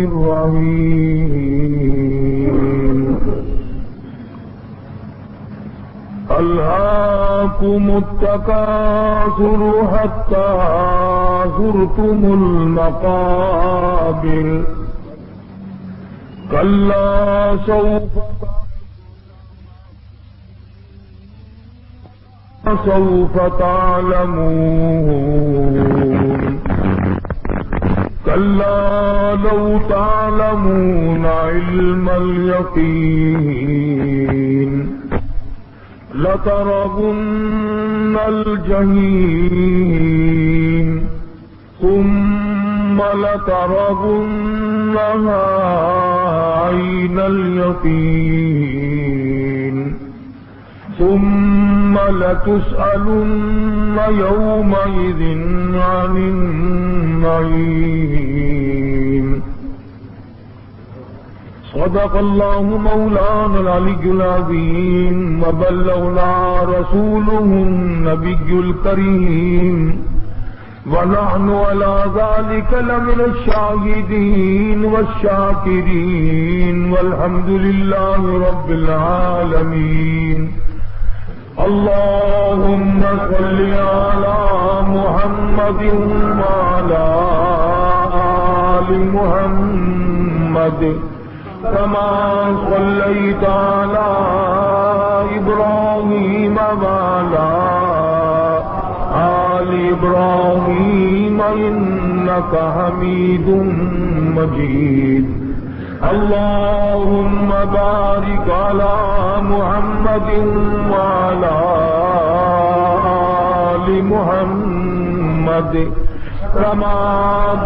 الرحيم ألهاكم التكاثر حتى زرتم المقابر كلا سوف تعلمون كلا لو تعلمون علم اليقين لترون الجحيم ثم لترونها عين اليقين ثم لتسألن يومئذ عن النعيم صدق الله مولانا العلي العظيم وبلغنا رسوله النبي الكريم ونحن على ذلك لمن الشاهدين والشاكرين والحمد لله رب العالمين اللهم صل على محمد وعلى آل محمد كما صليت على إبراهيم وعلى آل إبراهيم إنك حميد مجيد اللهم بارك على محمد وعلى آل محمد كما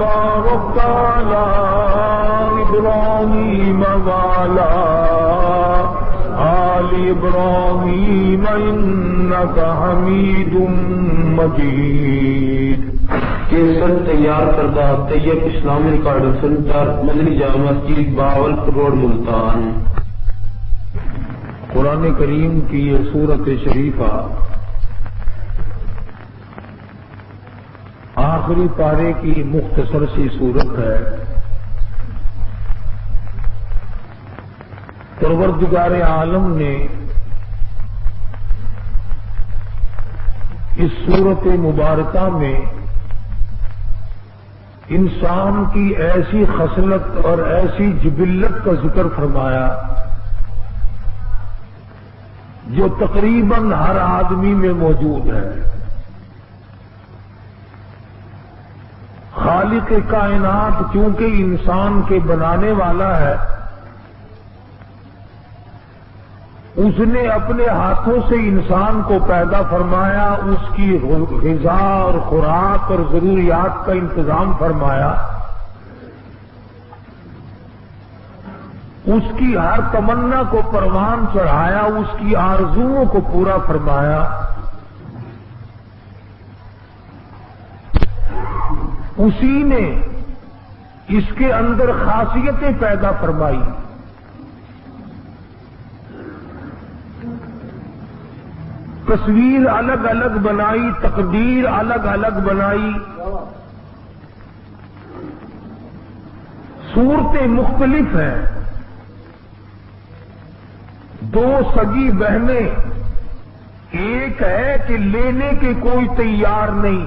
باركت على إبراهيم وعلى آل إبراهيم إنك حميد مجيد. کیسٹ تیار کردہ طیب اسلامی ریکارڈر سنٹر مدنی جامع مسجد باول روڈ ملتان. قرآن کریم کی یہ سورت شریفہ آخری پارے کی مختصر سی صورت ہے. پروردگار عالم نے اس سورت مبارکہ میں انسان کی ایسی خصلت اور ایسی جبلت کا ذکر فرمایا جو تقریباً ہر آدمی میں موجود ہے. خالق کائنات چونکہ انسان کے بنانے والا ہے، اس نے اپنے ہاتھوں سے انسان کو پیدا فرمایا، اس کی غذا اور خوراک اور ضروریات کا انتظام فرمایا، اس کی ہر تمنا کو پروان چڑھایا، اس کی آرزوؤں کو پورا فرمایا. اسی نے اس کے اندر خاصیتیں پیدا فرمائی. تصویر الگ الگ بنائی، تقدیر الگ الگ بنائی، صورتیں مختلف ہیں. دو سگی بہنیں، ایک ہے کہ لینے کے کوئی تیار نہیں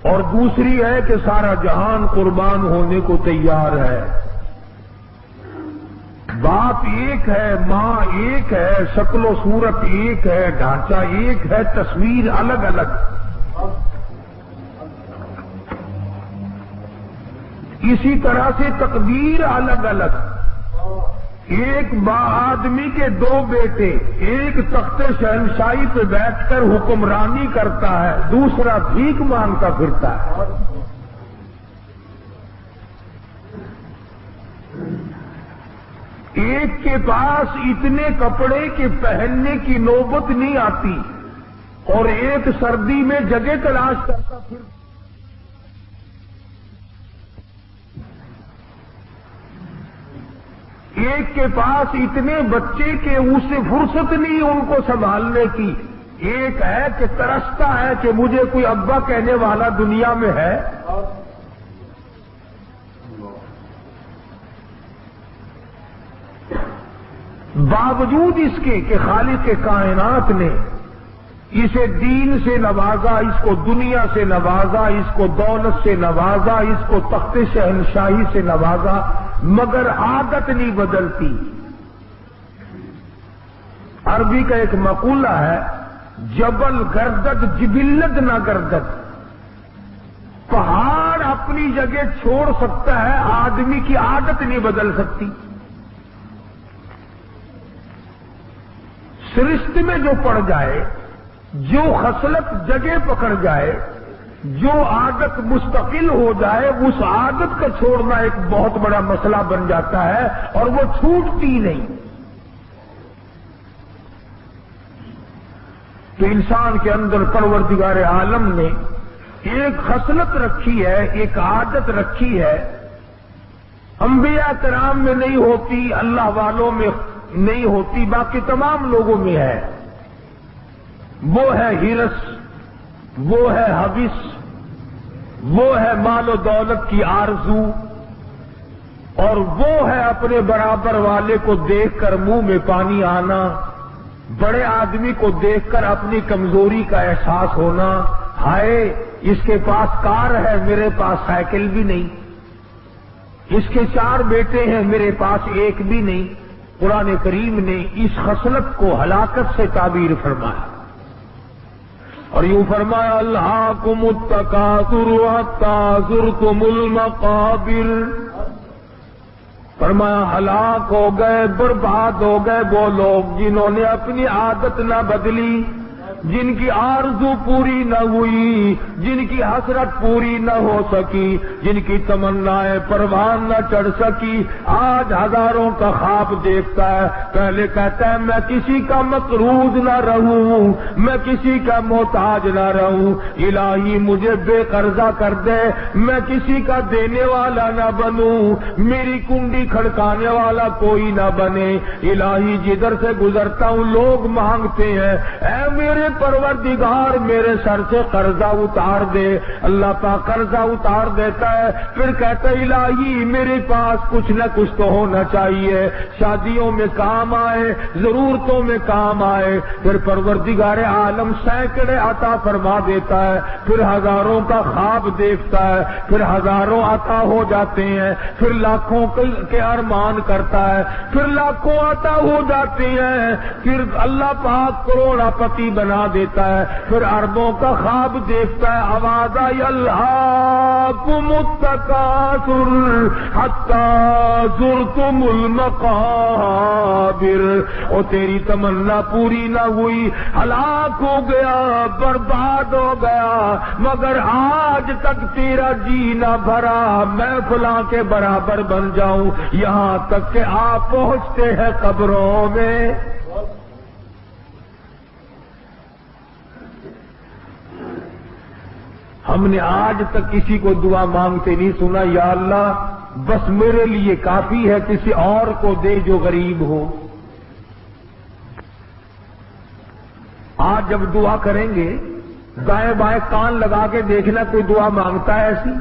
اور دوسری ہے کہ سارا جہان قربان ہونے کو تیار ہے. باپ ایک ہے، ماں ایک ہے، شکل و صورت ایک ہے، ڈھانچہ ایک ہے، تصویر الگ الگ. اسی طرح سے تقدیر الگ الگ. ایک آدمی کے دو بیٹے، ایک تخت شہنشاہی پہ بیٹھ کر حکمرانی کرتا ہے، دوسرا بھیک مانگتا پھرتا ہے. ایک کے پاس اتنے کپڑے کہ پہننے کی نوبت نہیں آتی اور ایک سردی میں جگہ تلاش کرتا پھر. ایک کے پاس اتنے بچے کہ اسے فرصت نہیں ان کو سنبھالنے کی. ایک ہے کہ ترستا ہے کہ مجھے کوئی ابا کہنے والا دنیا میں ہے. باوجود اس کے کہ خالق کائنات نے اسے دین سے نوازا، اس کو دنیا سے نوازا، اس کو دولت سے نوازا، اس کو تخت شہنشاہی سے نوازا، مگر عادت نہیں بدلتی۔ عربی کا ایک مقولہ ہے، جبل گردد جبلت نہ گردد۔ پہاڑ اپنی جگہ چھوڑ سکتا ہے، آدمی کی عادت نہیں بدل سکتی۔ سرشت میں جو پڑ جائے، جو خصلت جگہ پکڑ جائے، جو عادت مستقل ہو جائے، اس عادت کا چھوڑنا ایک بہت بڑا مسئلہ بن جاتا ہے اور وہ چھوٹتی نہیں۔ تو انسان کے اندر پروردگار عالم نے ایک خصلت رکھی ہے، ایک عادت رکھی ہے، انبیاء کرام میں نہیں ہوتی، اللہ والوں میں نہیں ہوتی، باقی تمام لوگوں میں ہے۔ وہ ہے ہرس، وہ ہے حوث، وہ ہے مال و دولت کی آرزو، اور وہ ہے اپنے برابر والے کو دیکھ کر منہ میں پانی آنا، بڑے آدمی کو دیکھ کر اپنی کمزوری کا احساس ہونا، ہائے اس کے پاس کار ہے میرے پاس سائیکل بھی نہیں، اس کے 4 بیٹے ہیں میرے پاس ایک بھی نہیں۔ قرآن کریم نے اس خصلت کو ہلاکت سے تعبیر فرمایا اور یوں فرمایا، الہاکم التکاثر حتی زرتم المقابر۔ فرمایا ہلاک ہو گئے، برباد ہو گئے وہ لوگ جنہوں نے اپنی عادت نہ بدلی، جن کی آرزو پوری نہ ہوئی، جن کی حسرت پوری نہ ہو سکی، جن کی تمنائیں پروان نہ چڑھ سکی، آج ہزاروں کا خواب دیکھتا ہے، پہلے کہتا ہے میں کسی کا مقروض نہ رہوں، میں کسی کا محتاج نہ رہوں، الہی مجھے بے قرضہ کر دے، میں کسی کا دینے والا نہ بنوں، میری کنڈی کھڑکانے والا کوئی نہ بنے، الہی جدھر سے گزرتا ہوں لوگ مانگتے ہیں، اے میرے پروردگار میرے سر سے قرضہ اتار دے۔ اللہ پاک قرضہ اتار دیتا ہے، پھر کہتا ہے الہی میرے پاس کچھ نہ کچھ تو ہونا چاہیے، شادیوں میں کام آئے، ضرورتوں میں کام آئے، پھر پروردگار عالم سینکڑے عطا فرما دیتا ہے، پھر ہزاروں کا خواب دیکھتا ہے، پھر ہزاروں عطا ہو جاتے ہیں، پھر لاکھوں کے ارمان کرتا ہے، پھر لاکھوں عطا ہو جاتے ہیں، پھر اللہ پاک کروڑا پتی بنا دیتا ہے، پھر اربوں کا خواب دیکھتا ہے، آواز آئی الہاکم التکاثر حتی زرتم المقابر۔ اور تیری تمنا پوری نہ ہوئی، ہلاک ہو گیا، برباد ہو گیا، مگر آج تک تیرا جی نہ بھرا میں فلاں کے برابر بن جاؤں، یہاں تک کہ آپ پہنچتے ہیں قبروں میں۔ ہم نے آج تک کسی کو دعا مانگتے نہیں سنا، یا اللہ بس میرے لیے کافی ہے، کسی اور کو دے جو غریب ہو۔ آج جب دعا کریں گے دائیں بائیں کان لگا کے دیکھنا کوئی دعا مانگتا ہے ایسی؟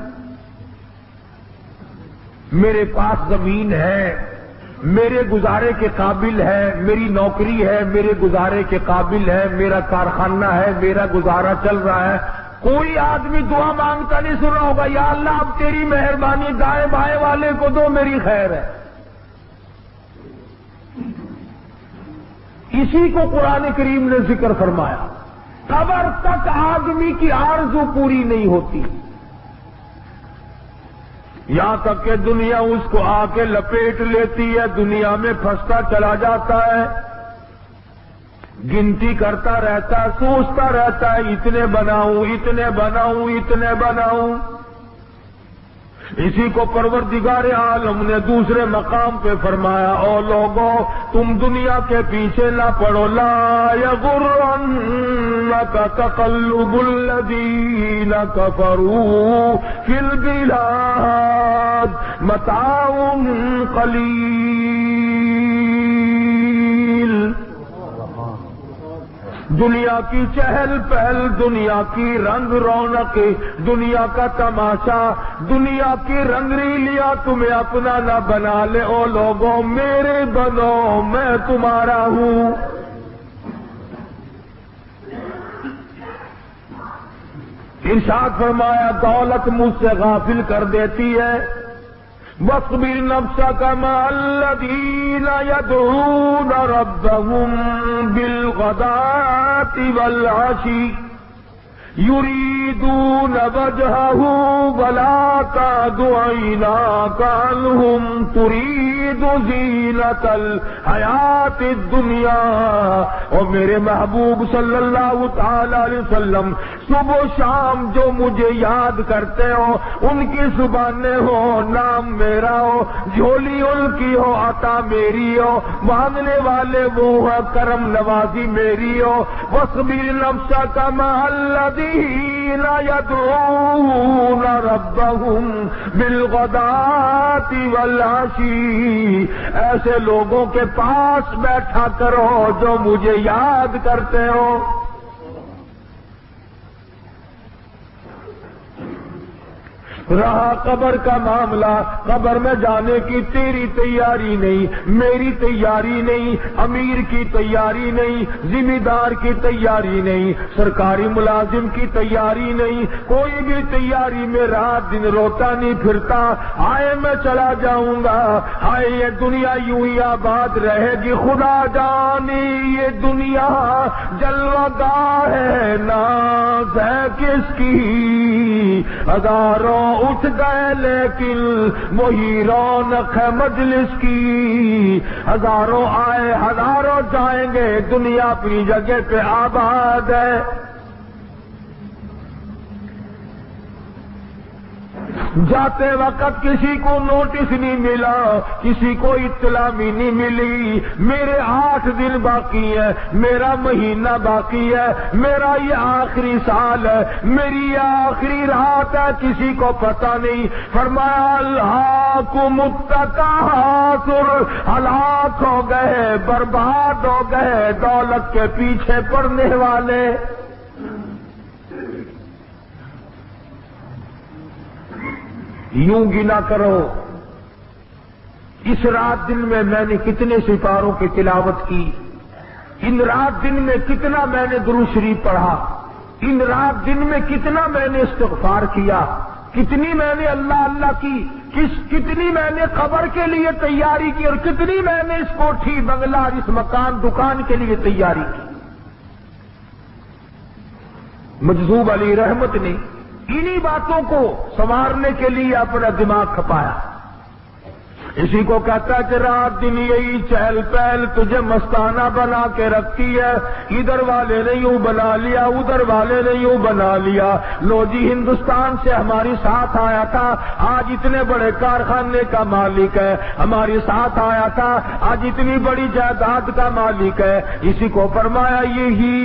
میرے پاس زمین ہے، میرے گزارے کے قابل ہے، میری نوکری ہے، میرے گزارے کے قابل ہے، میرا کارخانہ ہے، میرا گزارا چل رہا ہے، کوئی آدمی دعا مانگتا نہیں سنا ہوگا، یا اللہ اب تیری مہربانی دائیں بائیں والے کو دو میری خیر ہے۔ اسی کو قرآن کریم نے ذکر فرمایا، قبر تک آدمی کی آرزو پوری نہیں ہوتی، یہاں تک کہ دنیا اس کو آ کے لپیٹ لیتی ہے، دنیا میں پھنستا چلا جاتا ہے، گنتی کرتا رہتا ہے، سوچتا رہتا ہے اتنے بناؤں اتنے بناؤں اتنے بناؤں۔ اسی کو پروردگار عالم نے دوسرے مقام پہ فرمایا، او لوگوں تم دنیا کے پیچھے نہ پڑو، لا یغرنک تقلب الذین کفروا فی البلاد متاع قلیل۔ دنیا کی چہل پہل، دنیا کی رنگ رونق، دنیا کا تماشا، دنیا کی رنگ ریلیاں تمہیں اپنا نہ بنا لے۔ او لوگوں میرے بنو، میں تمہارا ہوں۔ ارشاد فرمایا دولت مجھ سے غافل کر دیتی ہے۔ وَاصْبِرْ نَفْسَكَ مَعَ الَّذِينَ يَدْعُونَ رَبَّهُم بِالْغَدَاةِ وَالْعَشِيِّ يُرِيدُونَ وَجْهَهُ وَلَا تَعْدُ عَيْنَاكَ عَنْهُمْ تُرِيدُ زِينَةَ الْحَيَاةِ الدُّنْيَا۔ اور میرے محبوب صلی اللہ تعالی علیہ وسلم صبح و شام جو مجھے یاد کرتے ہو، ان کی زبانیں ہو، نام میرا ہو، جھولی ان کی ہو، عطا میری ہو، مانگنے والے وہ ہو، کرم نوازی میری ہو۔ وَاصْبِرْ نَفْسَكَ مَعَ الَّذِينَ يَدْعُونَ رَبَّهُم بِالْغَدَاةِ وَالْعَشِيِّ، ایسے لوگوں کے پاس بیٹھا کرو جو مجھے یاد کرتے ہو۔ رہا قبر کا معاملہ، قبر میں جانے کی تیری تیاری نہیں، میری تیاری نہیں، امیر کی تیاری نہیں، ذمہ دار کی تیاری نہیں، سرکاری ملازم کی تیاری نہیں، کوئی بھی تیاری میں رات دن روتا نہیں پھرتا، آئے میں چلا جاؤں گا، آئے یہ دنیا یوں ہی آباد رہے گی، خدا جانے یہ دنیا جلوہ گاہ ہے، ناز ہے کس کی، ہزاروں اٹھ گئے لیکن وہی رونق ہے مجلس کی، ہزاروں آئے ہزاروں جائیں گے، دنیا اپنی جگہ پہ آباد ہے۔ جاتے وقت کسی کو نوٹس نہیں ملا، کسی کو اطلاع بھی نہیں ملی، میرے 8 دن باقی ہے، میرا مہینہ باقی ہے، میرا یہ آخری سال ہے، میری یہ آخری رات ہے، کسی کو پتہ نہیں۔ فرمایا الہاکم التکاثر، ہلاک ہو گئے، برباد ہو گئے دولت کے پیچھے پڑنے والے۔ یوں گنا کرو اس رات دن میں نے کتنے سپاروں کی تلاوت کی، ان رات دن میں کتنا میں نے درود شریف پڑھا، ان رات دن میں کتنا میں نے استغفار کیا، کتنی میں نے اللہ اللہ کی، کتنی میں نے قبر کے لیے تیاری کی، اور کتنی میں نے اس کوٹھی بنگلہ اس مکان دکان کے لیے تیاری کی۔ مجذوب علی رحمت نے انہی باتوں کو سنوارنے کے لیے اپنا دماغ کھپایا۔ اسی کو کہتا ہے کہ رات دن یہی چہل پہل تجھے مستانہ بنا کے رکھتی ہے، ادھر والے نے یوں بنا لیا، ادھر والے نے یوں بنا لیا، لو جی ہندوستان سے ہماری ساتھ آیا تھا، آج اتنے بڑے کارخانے کا مالک ہے، ہماری ساتھ آیا تھا، آج اتنی بڑی جائیداد کا مالک ہے۔ اسی کو فرمایا یہی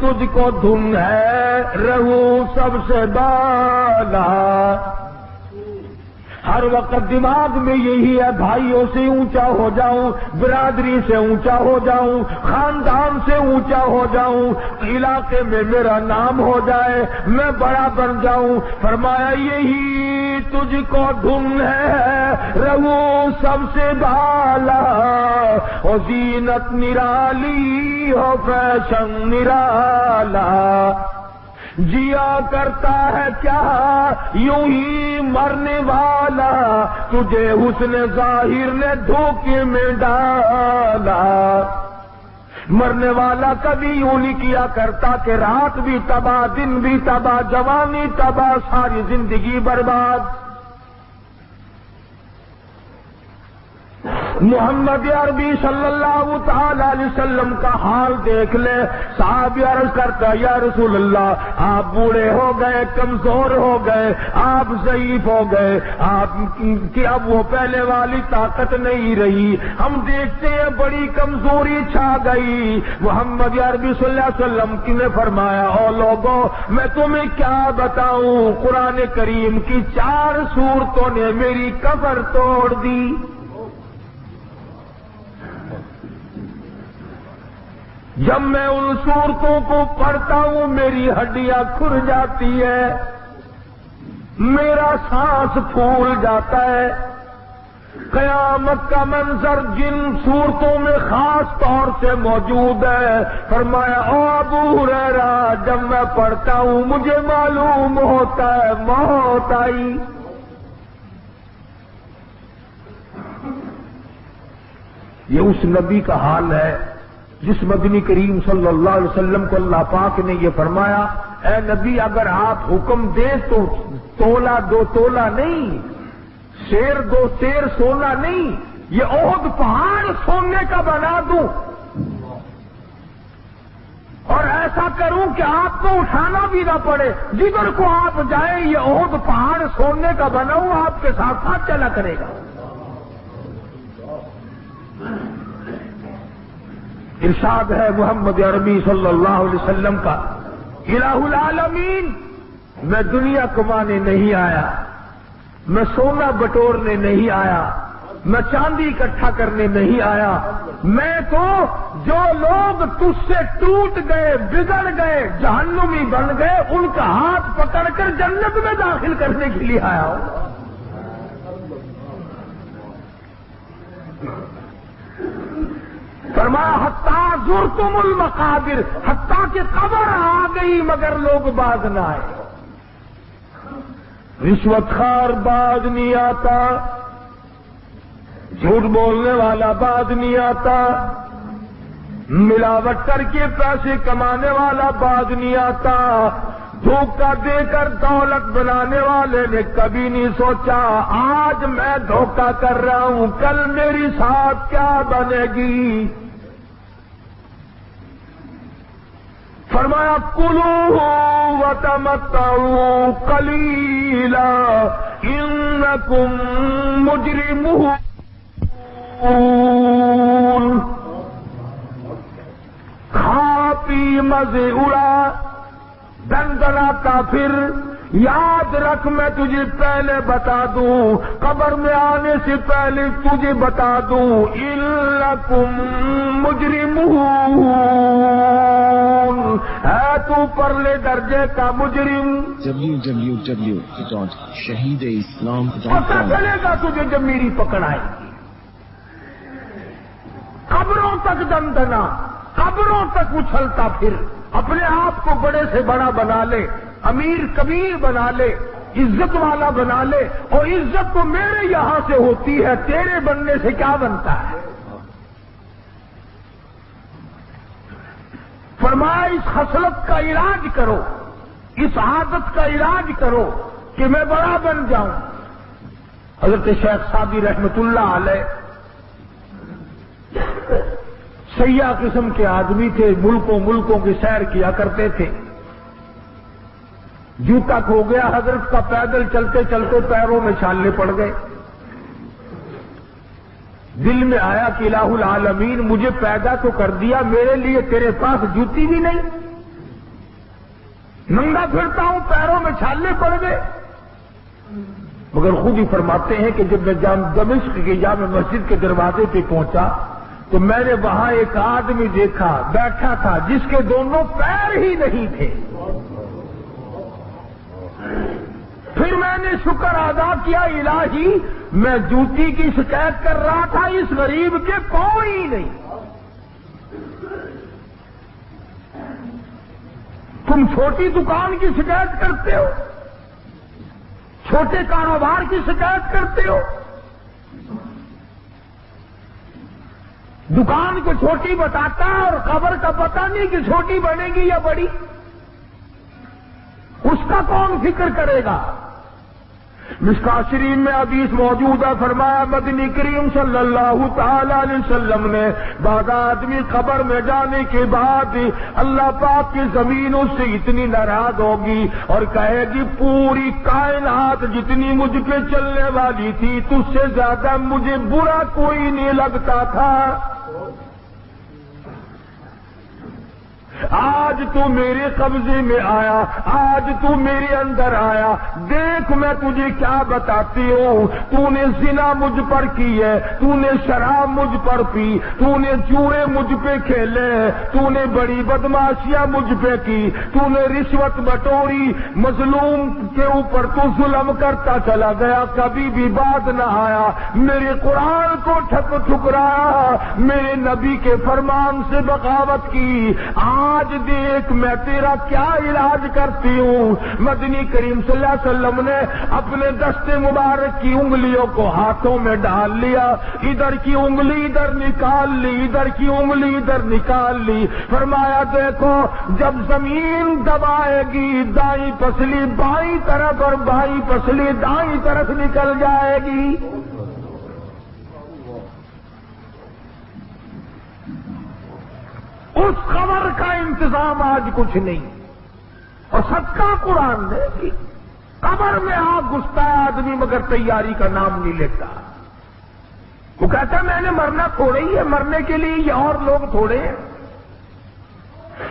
تجھ کو دھن ہے رہو سب سے بالا، ہر وقت دماغ میں یہی ہے بھائیوں سے اونچا ہو جاؤں، برادری سے اونچا ہو جاؤں، خاندان سے اونچا ہو جاؤں، علاقے میں میرا نام ہو جائے، میں بڑا بن جاؤں۔ فرمایا یہی تجھ کو دھن ہے رہو سب سے بالا، اور زینت نرالی ہو فیشن نرالا، جیا کرتا ہے کیا یوں ہی مرنے والا، تجھے حسن ظاہر نے دھوکے میں ڈالا۔ مرنے والا کبھی یوں نہیں کیا کرتا کہ رات بھی تباہ، دن بھی تباہ، جوانی تباہ، ساری زندگی برباد۔ محمد عربی صلی اللہ تعالی علیہ وسلم کا حال دیکھ لے، صاحب عرض کرتا یا رسول اللہ آپ بوڑھے ہو گئے، کمزور ہو گئے، آپ ضعیف ہو گئے، آپ کی اب وہ پہلے والی طاقت نہیں رہی، ہم دیکھتے ہیں بڑی کمزوری چھا گئی۔ محمد عربی صلی اللہ علیہ وسلم نے فرمایا او لوگوں میں تمہیں کیا بتاؤں، قرآن کریم کی 4 سورتوں نے میری کمر توڑ دی۔ 4 جب میں ان صورتوں کو پڑھتا ہوں میری ہڈیاں کھر جاتی ہے، میرا سانس پھول جاتا ہے۔ قیامت کا منظر جن صورتوں میں خاص طور سے موجود ہے، فرمایا او ابو ہریرہ جب میں پڑھتا ہوں مجھے معلوم ہوتا ہے موت آئی۔ یہ اس نبی کا حال ہے جس مدنی کریم صلی اللہ علیہ وسلم کو اللہ پاک نے یہ فرمایا، اے نبی اگر آپ حکم دیں تو تولا دو تولا نہیں، شیر دو شیر سونا نہیں، یہ احد پہاڑ سونے کا بنا دوں اور ایسا کروں کہ آپ کو اٹھانا بھی نہ پڑے، جدھر کو آپ جائیں یہ احد پہاڑ سونے کا بناؤں آپ کے ساتھ ساتھ چلا کرے گا۔ ارشاد ہے محمد عربی صلی اللہ علیہ وسلم کا، الہ العالمین میں دنیا کمانے نہیں آیا، میں سونا بٹورنے نہیں آیا، میں چاندی اکٹھا کرنے نہیں آیا، میں تو جو لوگ تجھ سے ٹوٹ گئے بگڑ گئے جہنمی بن گئے ان کا ہاتھ پکڑ کر جنت میں داخل کرنے کے لیے آیا ہوں۔ فرمایا حتیٰ زرتم المقابر، حتیٰ کہ قبر آ گئی مگر لوگ باز نہ آئے۔ رشوت خوار باز نہیں آتا، جھوٹ بولنے والا باز نہیں آتا، ملاوٹ کر کے پیسے کمانے والا باز نہیں آتا، دھوکہ دے کر دولت بنانے والے نے کبھی نہیں سوچا آج میں دھوکہ کر رہا ہوں کل میری ساتھ کیا بنے گی۔ فرمایا کلوا وتمتعوا قلیلا انکم مجرمون، کھا پی مزے اڑا دندنا کافر، یاد رکھ میں تجھے پہلے بتا دوں، قبر میں آنے سے پہلے تجھے بتا دوں انکم مجرمون، ہے تو پرلے درجے کا مجرم۔ www.shahideislam.com پتہ چلے گا تجھے جب میری پکڑ آئے گی۔ قبروں تک دندنا، قبروں تک اچھلتا پھر، اپنے آپ کو بڑے سے بڑا بنا لے، امیر کبیر بنا لے، عزت والا بنا لے، اور عزت تو میرے یہاں سے ہوتی ہے، تیرے بننے سے کیا بنتا ہے؟ فرمایا اس خصلت کا علاج کرو، اس عادت کا علاج کرو کہ میں بڑا بن جاؤں۔ حضرت شیخ سعدی رحمت اللہ علیہ سیاح قسم کے آدمی تھے، ملکوں کی سیر کیا کرتے تھے۔ جوتا کھو گیا حضرت کا، پیدل چلتے چلتے پیروں میں چھالے پڑ گئے۔ دل میں آیا کہ الہ العالمین مجھے پیدا تو کر دیا، میرے لیے تیرے پاس جوتی بھی نہیں، ننگا پھرتا ہوں پیروں میں چھالے پڑ گئے۔ مگر خود ہی فرماتے ہیں کہ جب میں دمشق کی جامع مسجد کے دروازے پہ پہنچا تو میں نے وہاں ایک آدمی دیکھا بیٹھا تھا جس کے دونوں پیر ہی نہیں تھے۔ پھر میں نے شکر ادا کیا الہی میں جوتی کی شکایت کر رہا تھا، اس غریب کے پاؤں ہی نہیں۔ تم چھوٹی دکان کی شکایت کرتے ہو، چھوٹے کاروبار کی شکایت کرتے ہو، دکان کو چھوٹی بتاتا ہے اور خبر کا پتہ نہیں کہ چھوٹی بنے گی یا بڑی، اس کا کون فکر کرے گا؟ مشکاۃ شریف میں حدیث موجود ہے، فرمایا مدنی کریم صلی اللہ تعالی علیہ وسلم نے بعد آدمی قبر میں جانے کے بعد اللہ پاک کی زمین اس سے اتنی ناراض ہوگی اور کہے گی پوری کائنات جتنی مجھ پہ چلنے والی تھی تجھ سے زیادہ مجھے برا کوئی نہیں لگتا تھا۔ آج تو میرے قبضے میں آیا، آج تو میرے اندر آیا، دیکھ میں تجھے کیا بتاتی ہوں، تو نے زنا مجھ پر کی ہے، تو نے شراب مجھ پر پی، تو نے جوئے مجھ پہ کھیلے، تو نے بڑی بدماشیاں مجھ پہ کی، تو نے رشوت بٹوری، مظلوم کے اوپر تو ظلم کرتا چلا گیا، کبھی بھی بات نہ آیا، میرے قرآن کو ٹھکرایا، میرے نبی کے فرمان سے بغاوت کی، آج دیکھ میں تیرا کیا علاج کرتی ہوں۔ مدنی کریم صلی اللہ علیہ وسلم نے اپنے دست مبارک کی انگلیوں کو ہاتھوں میں ڈال لیا، ادھر کی انگلی ادھر نکال لی، ادھر کی انگلی ادھر نکال لی، فرمایا دیکھو جب زمین دبائے گی دائیں پسلی بائیں طرف اور بائیں پسلی دائیں طرف نکل جائے گی۔ اس خبر کا انتظام آج کچھ نہیں، اور صدقہ قرآن نے کہ قبر میں آگ گھستا ہے آدمی مگر تیاری کا نام نہیں لیتا۔ وہ کہتا ہے میں نے مرنا تھوڑے ہی ہے، مرنے کے لیے یہ اور لوگ تھوڑے ہیں،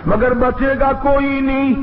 مگر بچے گا کوئی نہیں۔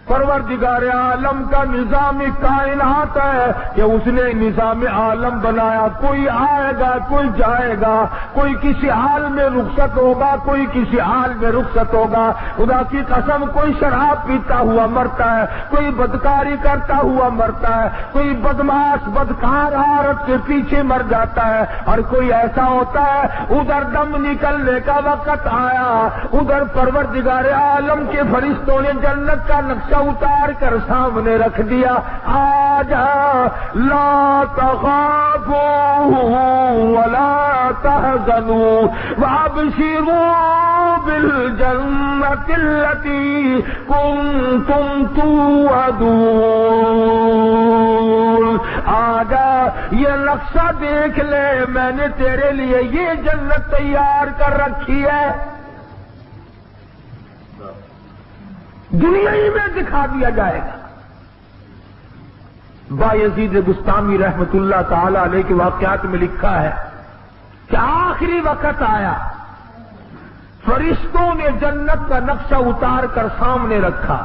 پروردگار عالم کا نظام کائنات ہے کہ اس نے نظام عالم بنایا، کوئی آئے گا کوئی جائے گا، کوئی کسی حال میں رخصت ہوگا کوئی کسی حال میں رخصت ہوگا۔ خدا کی قسم کوئی شراب پیتا ہوا مرتا ہے، کوئی بدکاری کرتا ہوا مرتا ہے، کوئی بدماش بدکار عورت کے پیچھے مر جاتا ہے، اور کوئی ایسا ہوتا ہے ادھر دم نکلنے کا وقت آیا، ادھر پروردگار عالم کے فرشتوں نے جنت کا نقشہ اتار کر سامنے رکھ دیا، آجا لا تخافوا ولا تحزنوا وابشروا بالجنة التي كنتم توعدون۔ آجا یہ نقشہ دیکھ لے، میں نے تیرے لیے یہ جنت تیار کر رکھی ہے، دنیا ہی میں دکھا دیا جائے گا۔ بایزید بستامی رحمت اللہ تعالی علیہ کے واقعات میں لکھا ہے کہ آخری وقت آیا، فرشتوں نے جنت کا نقشہ اتار کر سامنے رکھا،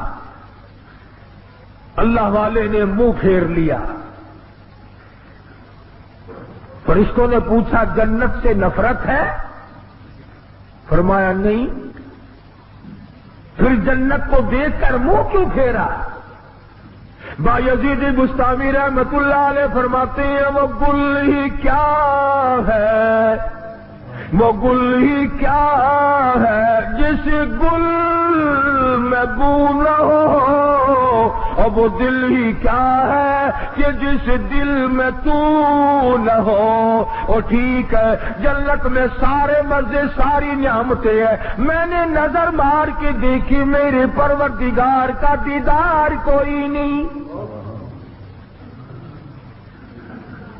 اللہ والے نے منہ پھیر لیا۔ فرشتوں نے پوچھا جنت سے نفرت ہے؟ فرمایا نہیں۔ پھر جنت کو دیکھ کر منہ کیوں پھیرا؟ بایزید بستامی رحمت اللہ علیہ فرماتے ہیں وہ گل ہی کیا ہے، وہ گل ہی کیا ہے جس گل میں بو نہ ہو، اور وہ دل ہی کیا ہے کہ جس دل میں تو نہ ہو۔ اور ٹھیک ہے جنت میں سارے مزے ساری نعمتیں ہیں، میں نے نظر مار کے دیکھی میرے پروردگار کا دیدار کوئی نہیں،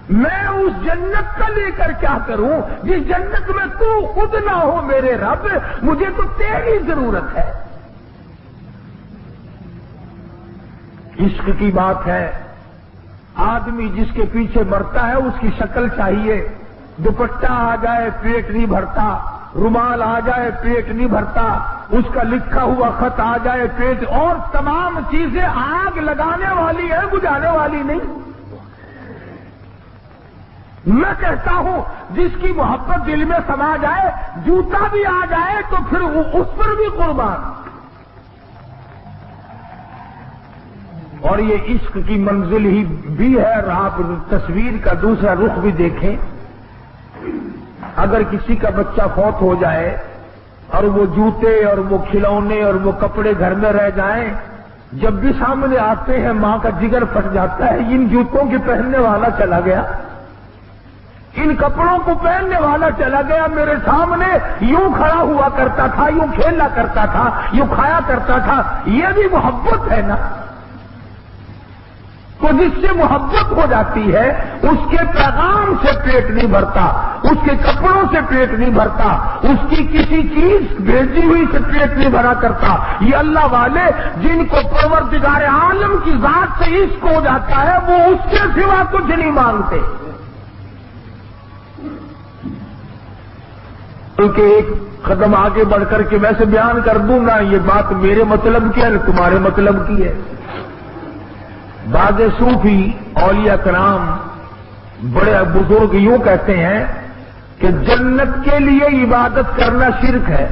میں اس جنت کا لے کر کیا کروں جس جنت میں تو خود نہ ہو میرے رب، مجھے تو تیری ضرورت ہے۔ عشق کی بات ہے، آدمی جس کے پیچھے مرتا ہے اس کی شکل چاہیے، دوپٹہ آ جائے پیٹ نہیں بھرتا، رومال آ جائے پیٹ نہیں بھرتا، اس کا لکھا ہوا خط آ جائے پیٹ، اور تمام چیزیں آگ لگانے والی ہے بجھانے والی نہیں۔ میں کہتا ہوں جس کی محبت دل میں سما جائے، جوتا بھی آ جائے تو پھر اس پر بھی قربان۔ اور یہ عشق کی منزل ہی بھی ہے، اور آپ تصویر کا دوسرا رخ بھی دیکھیں، اگر کسی کا بچہ فوت ہو جائے اور وہ جوتے اور وہ کھلونے اور وہ کپڑے گھر میں رہ جائیں، جب بھی سامنے آتے ہیں ماں کا جگر پھٹ جاتا ہے، ان جوتوں کے پہننے والا چلا گیا، ان کپڑوں کو پہننے والا چلا گیا، میرے سامنے یوں کھڑا ہوا کرتا تھا، یوں کھیلا کرتا تھا، یوں کھایا کرتا تھا، یہ بھی محبت ہے نا۔ تو جس سے محبت ہو جاتی ہے اس کے پیغام سے پیٹ نہیں بھرتا، اس کے کپڑوں سے پیٹ نہیں بھرتا، اس کی کسی چیز بھیجی ہوئی سے پیٹ نہیں بھرا کرتا۔ یہ اللہ والے جن کو پروردگار عالم کی ذات سے عشق ہو جاتا ہے وہ اس کے سوا کچھ نہیں مانگتے۔ بلکہ ایک قدم آگے بڑھ کر کے ویسے بیان کر دوں نا یہ بات میرے مطلب کی ہے نہ تمہارے مطلب کی ہے. بعض صوفی اولیاء کرام بڑے بزرگ یوں کہتے ہیں کہ جنت کے لیے عبادت کرنا شرک ہے.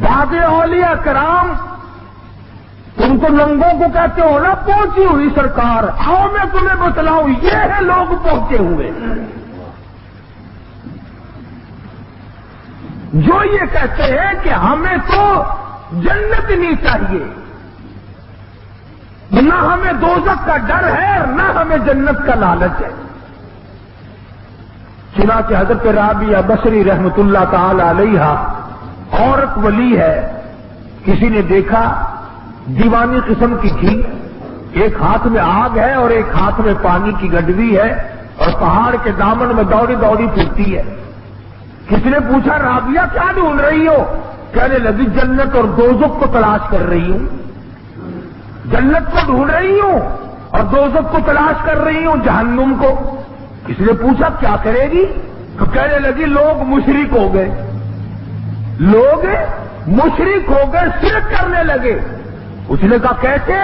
بعض اولیاء کرام تم تو ننگوں کو کہتے ہو نا پہنچی ہوئی سرکار, آؤ میں تمہیں بتلاؤں یہ ہے لوگ پہنچے ہوئے جو یہ کہتے ہیں کہ ہمیں تو جنت نہیں چاہیے, نہ ہمیں دوزخ کا ڈر ہے اور نہ ہمیں جنت کا لالچ ہے. چنانچہ حضرت رابعہ بصری رحمت اللہ تعالی علیہا عورت ولی ہے, کسی نے دیکھا دیوانی قسم کی تھی, ایک ہاتھ میں آگ ہے اور ایک ہاتھ میں پانی کی گڈوی ہے اور پہاڑ کے دامن میں دوڑی دوڑی پھرتی ہے. کسی نے پوچھا رابعہ کیا ڈھونڈ رہی ہو؟ کہنے لگی جنت اور دوزخ کو تلاش کر رہی ہوں. جنت کو ڈھونڈ رہی ہوں اور دوزخ کو تلاش کر رہی ہوں, جہنم کو. کسی نے پوچھا کیا کرے گی؟ تو کہنے لگی لوگ مشرک ہو گئے, لوگ مشرک ہو گئے, شرک کرنے لگے. اس نے کہا کیسے؟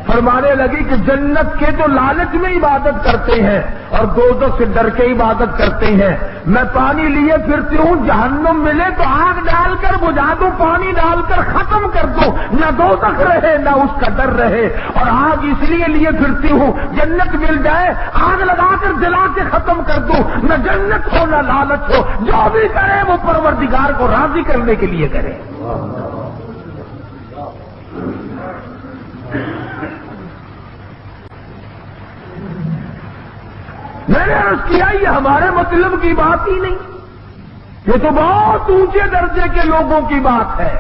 فرمانے لگی کہ جنت کے تو لالچ میں عبادت کرتے ہیں اور دوزخ سے ڈر کے عبادت کرتے ہیں. میں پانی لیے پھرتی ہوں, جہنم ملے تو آگ ڈال کر بجھا دوں, پانی ڈال کر ختم کر دوں, نہ دوزخ رہے نہ اس کا ڈر رہے. اور آگ اس لیے پھرتی ہوں جنت مل جائے, آگ لگا کر جلا کے ختم کر دوں, نہ جنت ہو نہ لالچ ہو. جو بھی کرے وہ پروردگار کو راضی کرنے کے لیے کرے. میں نے عرض کیا یہ ہمارے مطلب کی بات ہی نہیں, یہ تو بہت اونچے درجے کے لوگوں کی بات ہے.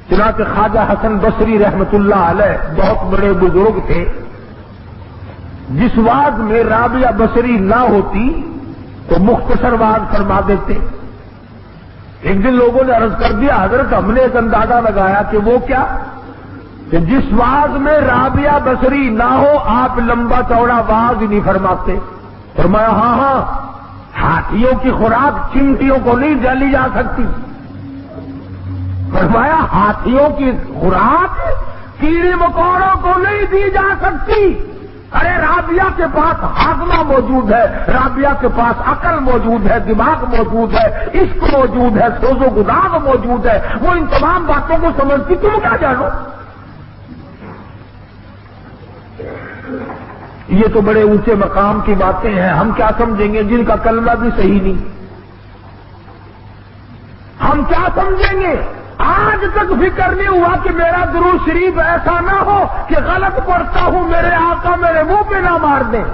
چنانچہ خواجہ حسن بصری رحمت اللہ علیہ بہت بڑے بزرگ تھے. جس واز میں رابعہ بصری نہ ہوتی تو مختصر واز فرما دیتے. ایک دن لوگوں نے عرض کر دیا حضرت ہم نے ایک اندازہ لگایا کہ وہ کیا, کہ جس واز میں رابعہ بصری نہ ہو آپ لمبا چوڑا واز ہی نہیں فرماتے. فرمایا ہاں, ہاتھیوں کی خوراک چمٹیوں کو نہیں ڈالی جا سکتی. فرمایا ہاتھیوں کی خوراک کیڑے مکوڑوں کو نہیں دی جا سکتی. ارے رابعہ کے پاس ہاضمہ موجود ہے, رابعہ کے پاس عقل موجود ہے, دماغ موجود ہے, عشق موجود ہے, سوز و گداغ موجود ہے, وہ ان تمام باتوں کو سمجھتی, تم کیا جانو. یہ تو بڑے اونچے مقام کی باتیں ہیں, ہم کیا سمجھیں گے جن کا کلمہ بھی صحیح نہیں, ہم کیا سمجھیں گے. آج تک فکر نہیں ہوا کہ میرا درود شریف ایسا نہ ہو کہ غلط پڑھتا ہوں میرے آقا میرے منہ پہ نہ مار دیں.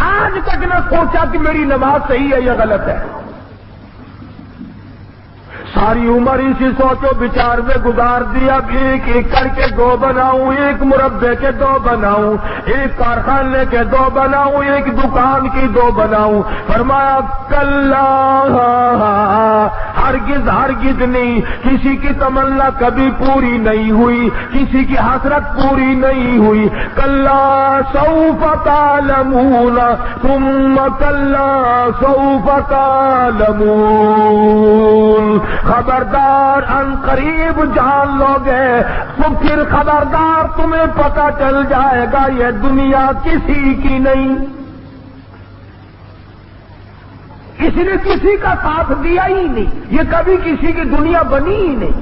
آج تک نہ سوچا کہ میری نماز صحیح ہے یا غلط ہے. ساری عمر اسی سوچو بچار میں گزار دیا. ایک ایک کر کے دو بناؤں, ایک مربے کے دو بناؤں, ایک کارخانے کے دو بناؤں, ایک دکان کی دو بناؤں. فرمایا کلا ہرگز ہرگز نہیں, کسی کی تمنا کبھی پوری نہیں ہوئی, کسی کی حسرت پوری نہیں ہوئی. کلا سوف تعلمون ثم کلا سوف تعلمون. خبردار ان قریب جان لو گے تو پھر خبردار تمہیں پتہ چل جائے گا یہ دنیا کسی کی نہیں. کسی نے کسی کا ساتھ دیا ہی نہیں, یہ کبھی کسی کی دنیا بنی ہی نہیں.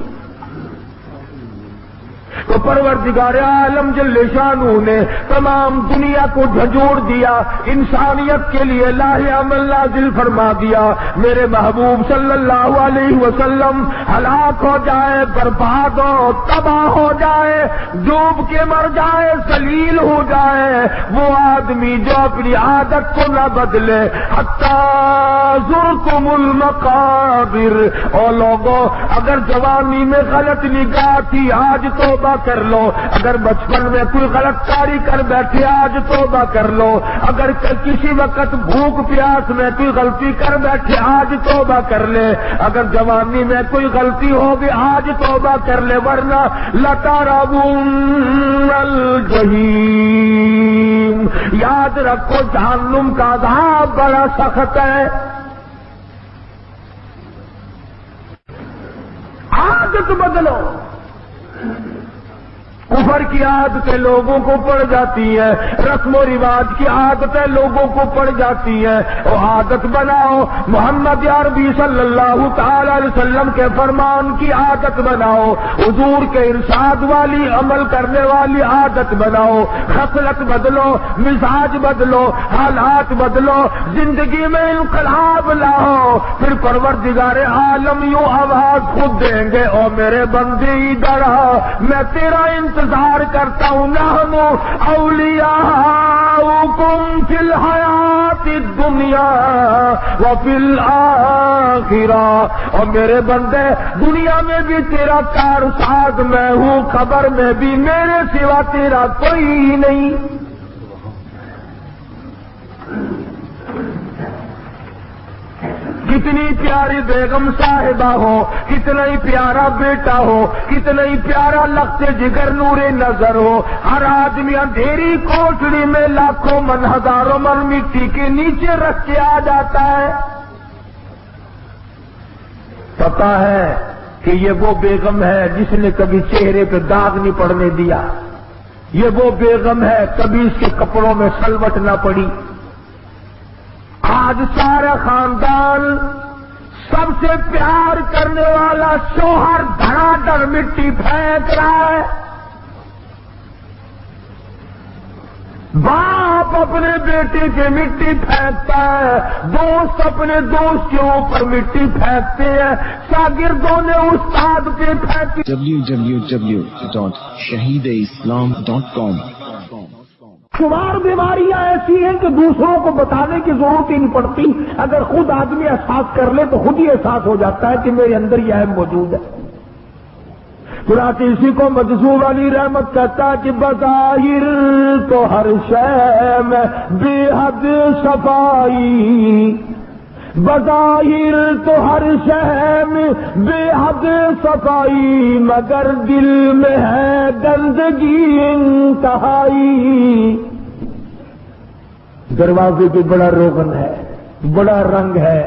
تو پروردگار عالم جل شانہ نے تمام دنیا کو جھنجھوڑ دیا, انسانیت کے لیے لاہ عمل نازل فرما دیا. میرے محبوب صلی اللہ علیہ وسلم ہلاک ہو جائے, برباد ہو, تباہ ہو جائے, ڈوب کے مر جائے, ذلیل ہو جائے, وہ آدمی جو اپنی عادت کو نہ بدلے. حتی زرتم المقابر. او لوگوں اگر جوانی میں غلط نگاہ تھی آج توبہ کر لو, اگر بچپن میں کوئی غلط کاری کر بیٹھے آج توبہ کر لو, اگر کسی وقت بھوک پیاس میں کوئی غلطی کر بیٹھے آج توبہ کر لے, اگر جوانی میں کوئی غلطی ہوگی آج توبہ کر لے, ورنہ لترون الجحیم یاد رکھو جہنم کا عذاب بڑا سخت ہے. عادت بدلو. کفر کی عادتیں لوگوں کو پڑ جاتی ہیں، رسم و رواج کی عادتیں لوگوں کو پڑ جاتی ہیں. اور عادت بناؤ محمد عربی صلی اللہ تعالی علیہ وسلم کے فرمان کی عادت بناؤ، حضور کے ارشاد والی عمل کرنے والی عادت بناؤ. خصلت بدلو، مزاج بدلو، حالات بدلو، زندگی میں انقلاب لاؤ. پھر پروردگار عالم یوں آواز خود دیں گے، او میرے بندے ادھر آ، میں تیرا انتظار کرتا ہوں. نحن اولیاؤکم فی الحیات الدنیا وفی الآخرہ. اور میرے بندے دنیا میں بھی تیرا کارساز میں ہوں، قبر میں بھی میرے سوا تیرا کوئی نہیں. کتنی پیاری بیگم صاحبہ ہو، کتنا ہی پیارا بیٹا ہو، کتنا ہی پیارا لخت جگر نور نظر ہو، ہر آدمی اندھیری کوٹڑی میں لاکھوں من ہزاروں من مٹی کے نیچے رکھ کے آ جاتا ہے. پتا ہے کہ یہ وہ بیگم ہے جس نے کبھی چہرے پہ داغ نہیں پڑنے دیا. یہ وہ بیگم ہے کبھی اس کے کپڑوں میں سلوٹ نہ پڑی. آج سارا خاندان سب سے پیار کرنے والا شوہر دھڑا دھڑ مٹی پھینک رہا ہے. باپ اپنے بیٹے کے مٹی پھینکتا ہے، دوست اپنے دوست کے اوپر مٹی پھینکتے ہیں، شاگردوں نے استاد پہ پھینکی. www.shahideislam.com شمار بیماریاں ایسی ہیں کہ دوسروں کو بتانے کی ضرورت ہی نہیں پڑتی. اگر خود آدمی احساس کر لے تو خود ہی احساس ہو جاتا ہے کہ میرے اندر یہ عیب موجود ہے. چنانچہ اسی کو مجذوب علی رحمت کہتا ہے کہ بظاہر تو ہر شے میں بے حد صفائی، بظاہر تو ہر شے میں بے حد صفائی، مگر دل میں ہے گندگی انتہائی. دروازے پہ بڑا روغن ہے، بڑا رنگ ہے،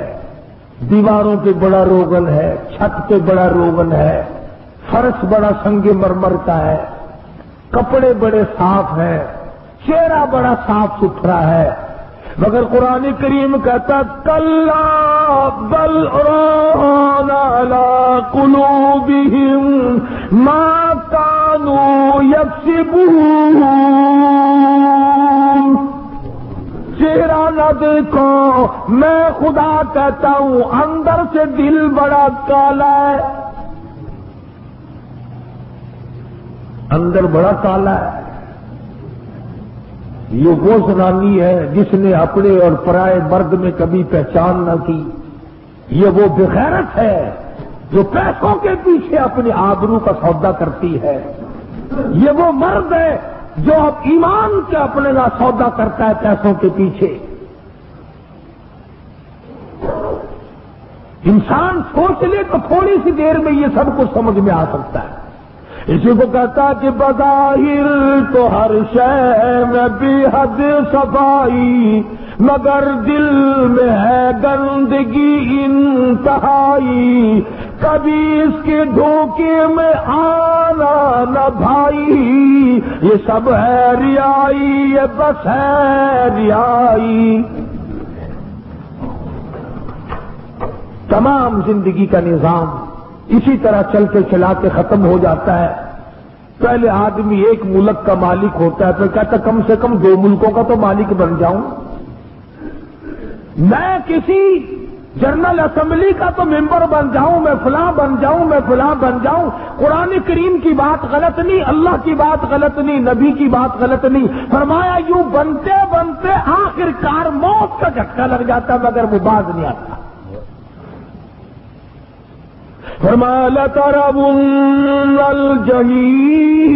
دیواروں پہ بڑا روغن ہے، چھت پہ بڑا روغن ہے، فرش بڑا سنگ مرمر کا ہے، کپڑے بڑے صاف ہیں، چہرہ بڑا صاف ستھرا ہے. مگر قرآن کریم کہتا کلا بل ران علی قلوبہم ما کانوا یکسبون. چہرہ نہ دیکھو، میں خدا کہتا ہوں اندر سے دل بڑا کالا ہے، اندر بڑا کالا ہے. یہ وہ زنانی ہے جس نے اپنے اور پرائے مرد میں کبھی پہچان نہ کی. یہ وہ بغیرت ہے جو پیسوں کے پیچھے اپنی آبرو کا سودا کرتی ہے. یہ وہ مرد ہے جو اب ایمان کے اپنے کا سودا کرتا ہے پیسوں کے پیچھے. انسان سوچ لے تو تھوڑی سی دیر میں یہ سب کچھ سمجھ میں آ سکتا ہے. اسی کو کہتا کہ بظاہر تو ہر شے میں بے حد صفائی، مگر دل میں ہے گندگی انتہائی. کبھی اس کے دھوکے میں آنا نہ بھائی، یہ سب ہے ریائی، یہ بس ہے ریائی. تمام زندگی کا نظام اسی طرح چلتے چلاتے ختم ہو جاتا ہے. پہلے آدمی ایک ملک کا مالک ہوتا ہے، پھر کہتا کم سے کم 2 ملکوں کا تو مالک بن جاؤں. میں کسی جنرل اسمبلی کا تو ممبر بن جاؤں، میں فلاں بن جاؤں، میں فلاں بن جاؤں. قرآن کریم کی بات غلط نہیں، اللہ کی بات غلط نہیں، نبی کی بات غلط نہیں. فرمایا یوں بنتے بنتے آخر کار موت کا جھٹکا لگ جاتا مگر وہ باز نہیں آتا. فرمایا لَتَرَوُنَّ الْجَحِيمَ،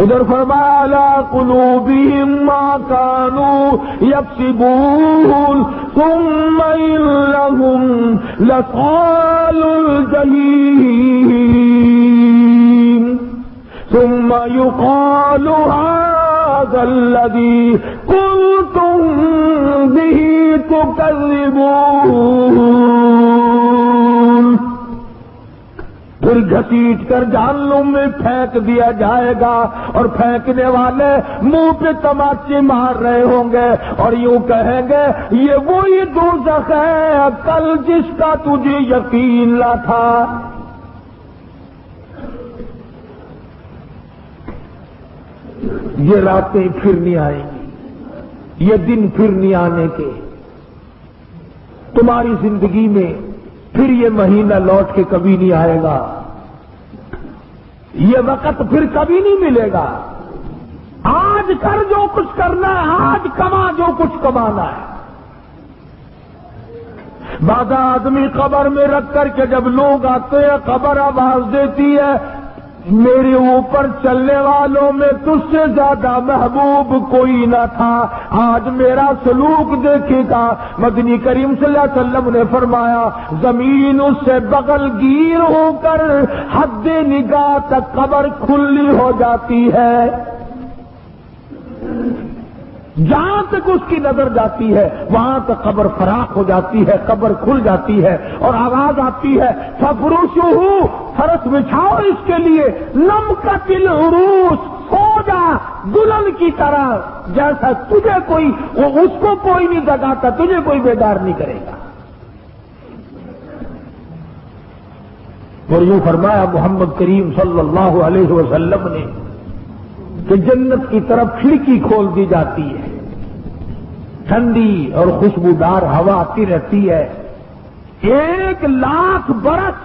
ادھر فرمایا عَلَىٰ قُلُوبِهِمْ مَا كَانُوا يَكْسِبُونَ ثُمَّ إِنَّهُمْ لَصَالُو الْجَحِيمِ. ثم يقال هذا الذي كنتم به تكذبون. پھر گھسیٹ کر جہنم میں پھینک دیا جائے گا اور پھینکنے والے منہ پہ تماچے مار رہے ہوں گے اور یوں کہیں گے یہ وہی دوزخ ہے کل جس کا تجھے یقین نہ تھا. یہ راتیں پھر نہیں آئیں گی, یہ دن پھر نہیں آنے کے. تمہاری زندگی میں پھر یہ مہینہ لوٹ کے کبھی نہیں آئے گا, یہ وقت پھر کبھی نہیں ملے گا. آج کر جو کچھ کرنا ہے, آج کما جو کچھ کمانا ہے. بعض آدمی قبر میں رکھ کر کے جب لوگ آتے ہیں قبر آواز دیتی ہے میرے اوپر چلنے والوں میں تجھ سے زیادہ محبوب کوئی نہ تھا, آج میرا سلوک دیکھے گا. مدنی کریم صلی اللہ علیہ وسلم نے فرمایا زمین اس سے بغل گیر ہو کر حد نگاہ تک قبر کھلی ہو جاتی ہے. جہاں تک اس کی نظر جاتی ہے وہاں تک قبر فراخ ہو جاتی ہے, قبر کھل جاتی ہے اور آواز آتی ہے ففروشوہ, فرش بچھاؤ اس کے لیے, نمکت العروس, سو جا دلہن کی طرح جیسا تجھے کوئی, اس کو کوئی نہیں جگاتا, تجھے کوئی بیدار نہیں کرے گا. اور یوں فرمایا محمد کریم صلی اللہ علیہ وسلم نے کہ جنت کی طرف کھڑکی کھول دی جاتی ہے, ٹھنڈی اور خوشبودار ہوا آتی رہتی ہے. 1,00,000 برس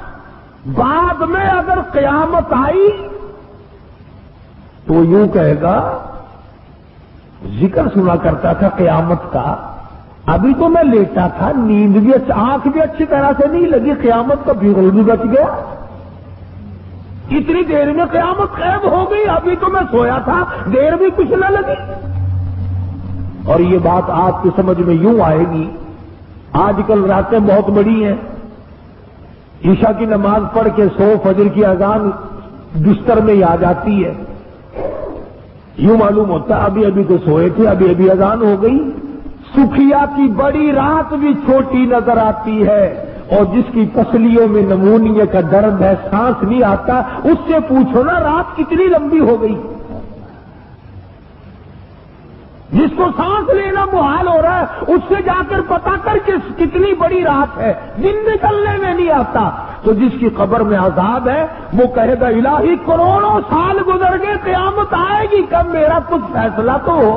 بعد میں اگر قیامت آئی تو یوں کہے گا ذکر سنا کرتا تھا قیامت کا, ابھی تو میں لیٹا تھا, نیند بھی آنکھ بھی اچھی طرح سے نہیں لگی, قیامت کا بھیگل بھی بچ گیا. اتنی دیر میں قیامت غائب ہو گئی, ابھی تو میں سویا تھا, دیر بھی کچھ نہ لگی. اور یہ بات آپ کی سمجھ میں یوں آئے گی, آج کل راتیں بہت بڑی ہیں, عشاء کی نماز پڑھ کے سو فجر کی اذان بستر میں ہی آ جاتی ہے, یوں معلوم ہوتا ہے ابھی ابھی تو سوئے تھے, ابھی ابھی اذان ہو گئی. سکھیا کی بڑی رات بھی چھوٹی نظر آتی ہے اور جس کی پسلیوں میں نمونیے کا درد ہے, سانس نہیں آتا, اس سے پوچھو نا رات کتنی لمبی ہو گئی. جس کو سانس لینا محال ہو رہا ہے اس سے جا کر پتا کر کے کتنی بڑی رات ہے, دن نکلنے میں نہیں آتا. تو جس کی قبر میں عذاب ہے وہ کہے گا الہی کروڑوں سال گزر گئے, قیامت آئے گی کب, میرا کچھ فیصلہ تو ہو.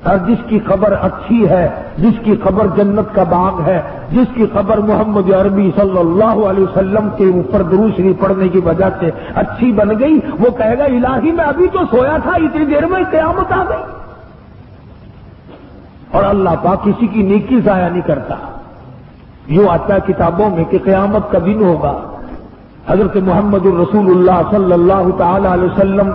اور جس کی خبر اچھی ہے, جس کی خبر جنت کا باغ ہے, جس کی خبر محمد عربی صلی اللہ علیہ وسلم کے اوپر درود شریف پڑھنے کی وجہ سے اچھی بن گئی, وہ کہے گا الہی میں ابھی تو سویا تھا, اتنی دیر میں قیامت آ گئی. اور اللہ پاک کسی کی نیکی ضائع نہیں کرتا. یوں آتا ہے کتابوں میں کہ قیامت کا دن ہوگا, حضرت محمد الرسول اللہ صلی اللہ تعالی علیہ وسلم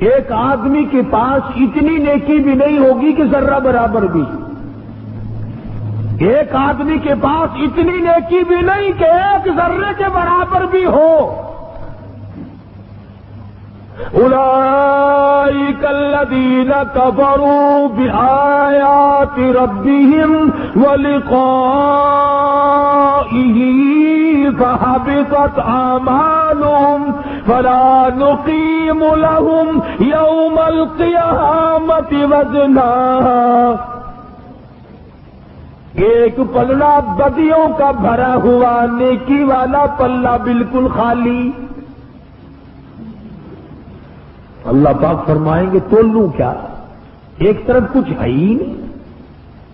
ایک آدمی کے پاس اتنی نیکی بھی نہیں ہوگی کہ ذرہ برابر بھی, ایک آدمی کے پاس اتنی نیکی بھی نہیں کہ ایک ذرے کے برابر بھی ہو. اولئک الذین کفروا بآیات ربہم ولقائہ فحبطت اعمالهم فلا نقیم لهم یوم القیامۃ وزنا. ایک پلڑا بدیوں کا بھرا ہوا, نیکی والا پلہ بالکل خالی. اللہ پاک فرمائیں گے تول لوں کیا, ایک طرف کچھ ہے ہی نہیں.